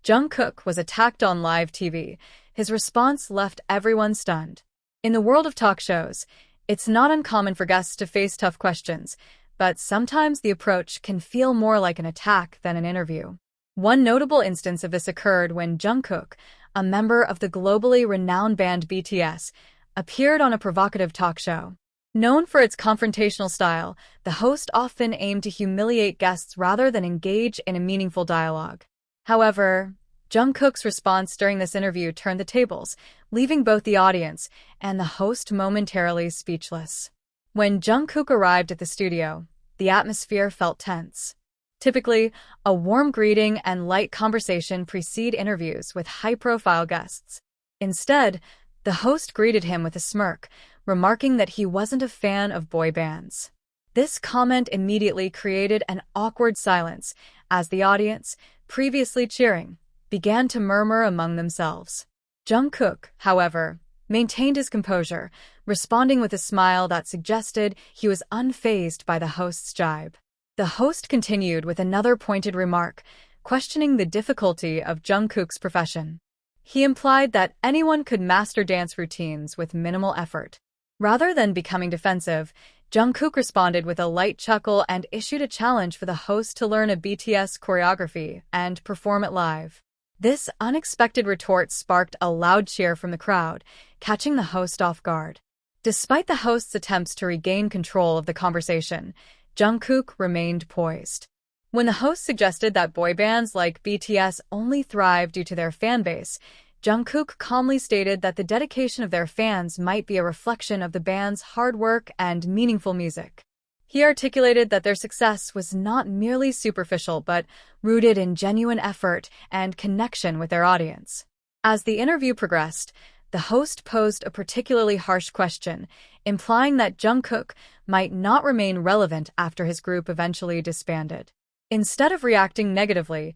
Jungkook was attacked on live TV. His response left everyone stunned. In the world of talk shows, it's not uncommon for guests to face tough questions, but sometimes the approach can feel more like an attack than an interview. One notable instance of this occurred when Jungkook, a member of the globally renowned band BTS, appeared on a provocative talk show. Known for its confrontational style, the host often aimed to humiliate guests rather than engage in a meaningful dialogue. However, Jungkook's response during this interview turned the tables, leaving both the audience and the host momentarily speechless. When Jungkook arrived at the studio, the atmosphere felt tense. Typically, a warm greeting and light conversation precede interviews with high-profile guests. Instead, the host greeted him with a smirk, remarking that he wasn't a fan of boy bands. This comment immediately created an awkward silence as the audience, previously cheering, began to murmur among themselves. Jungkook, however, maintained his composure, responding with a smile that suggested he was unfazed by the host's jibe. The host continued with another pointed remark, questioning the difficulty of Jungkook's profession. He implied that anyone could master dance routines with minimal effort. Rather than becoming defensive, Jungkook responded with a light chuckle and issued a challenge for the host to learn a BTS choreography and perform it live. This unexpected retort sparked a loud cheer from the crowd, catching the host off guard. Despite the host's attempts to regain control of the conversation, Jungkook remained poised. When the host suggested that boy bands like BTS only thrive due to their fanbase, Jungkook calmly stated that the dedication of their fans might be a reflection of the band's hard work and meaningful music. He articulated that their success was not merely superficial but rooted in genuine effort and connection with their audience. As the interview progressed, the host posed a particularly harsh question, implying that Jungkook might not remain relevant after his group eventually disbanded. Instead of reacting negatively,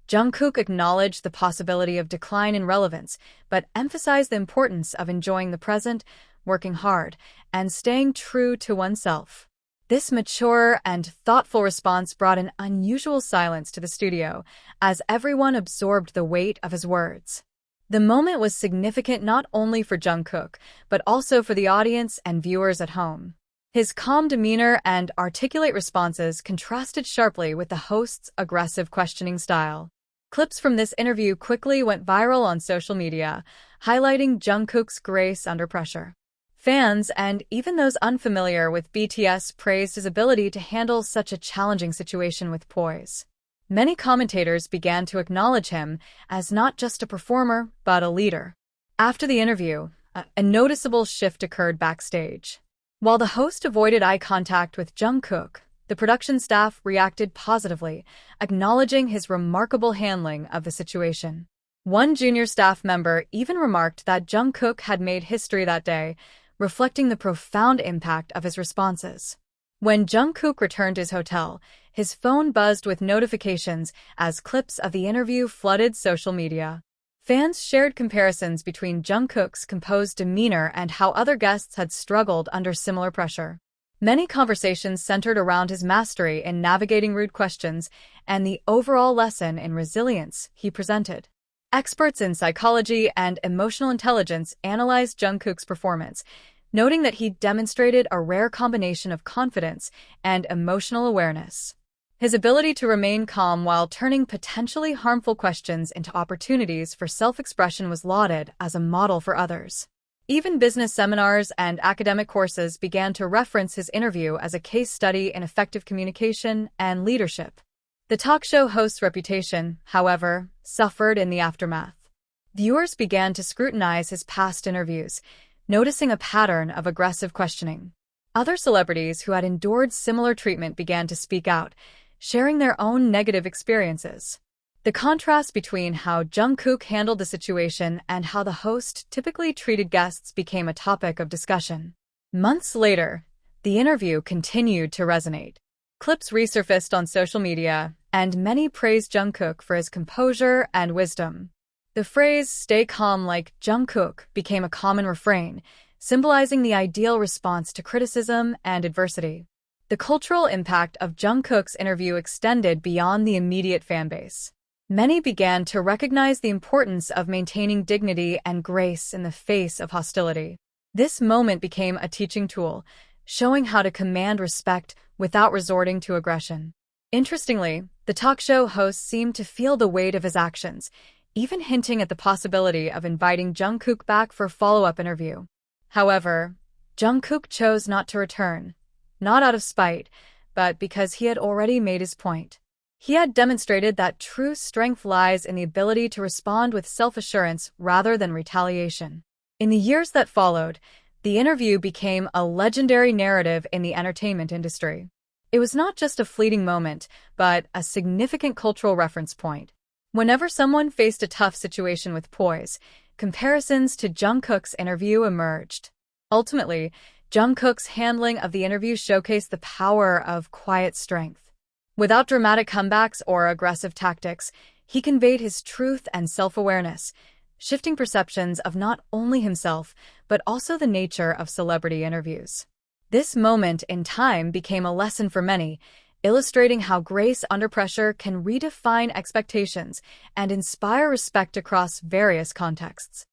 Jungkook acknowledged the possibility of decline in relevance, but emphasized the importance of enjoying the present, working hard, and staying true to oneself. This mature and thoughtful response brought an unusual silence to the studio, as everyone absorbed the weight of his words. The moment was significant not only for Jungkook, but also for the audience and viewers at home. His calm demeanor and articulate responses contrasted sharply with the host's aggressive questioning style. Clips from this interview quickly went viral on social media, highlighting Jungkook's grace under pressure. Fans and even those unfamiliar with BTS praised his ability to handle such a challenging situation with poise. Many commentators began to acknowledge him as not just a performer, but a leader. After the interview, a noticeable shift occurred backstage. While the host avoided eye contact with Jungkook, the production staff reacted positively, acknowledging his remarkable handling of the situation. One junior staff member even remarked that Jungkook had made history that day, reflecting the profound impact of his responses. When Jungkook returned to his hotel, his phone buzzed with notifications as clips of the interview flooded social media. Fans shared comparisons between Jungkook's composed demeanor and how other guests had struggled under similar pressure. Many conversations centered around his mastery in navigating rude questions and the overall lesson in resilience he presented. Experts in psychology and emotional intelligence analyzed Jungkook's performance, noting that he demonstrated a rare combination of confidence and emotional awareness. His ability to remain calm while turning potentially harmful questions into opportunities for self-expression was lauded as a model for others. Even business seminars and academic courses began to reference his interview as a case study in effective communication and leadership. The talk show host's reputation, however, suffered in the aftermath. Viewers began to scrutinize his past interviews, noticing a pattern of aggressive questioning. Other celebrities who had endured similar treatment began to speak out, sharing their own negative experiences. The contrast between how Jungkook handled the situation and how the host typically treated guests became a topic of discussion. Months later, the interview continued to resonate. Clips resurfaced on social media, and many praised Jungkook for his composure and wisdom. The phrase, "stay calm like Jungkook," became a common refrain, symbolizing the ideal response to criticism and adversity. The cultural impact of Jungkook's interview extended beyond the immediate fanbase. Many began to recognize the importance of maintaining dignity and grace in the face of hostility. This moment became a teaching tool, showing how to command respect without resorting to aggression. Interestingly, the talk show host seemed to feel the weight of his actions, even hinting at the possibility of inviting Jungkook back for a follow-up interview. However, Jungkook chose not to return, not out of spite, but because he had already made his point. He had demonstrated that true strength lies in the ability to respond with self-assurance rather than retaliation. In the years that followed, the interview became a legendary narrative in the entertainment industry. It was not just a fleeting moment, but a significant cultural reference point. Whenever someone faced a tough situation with poise, comparisons to Jungkook's interview emerged. Ultimately, Jungkook's handling of the interview showcased the power of quiet strength. Without dramatic comebacks or aggressive tactics, he conveyed his truth and self-awareness, shifting perceptions of not only himself, but also the nature of celebrity interviews. This moment in time became a lesson for many, illustrating how grace under pressure can redefine expectations and inspire respect across various contexts.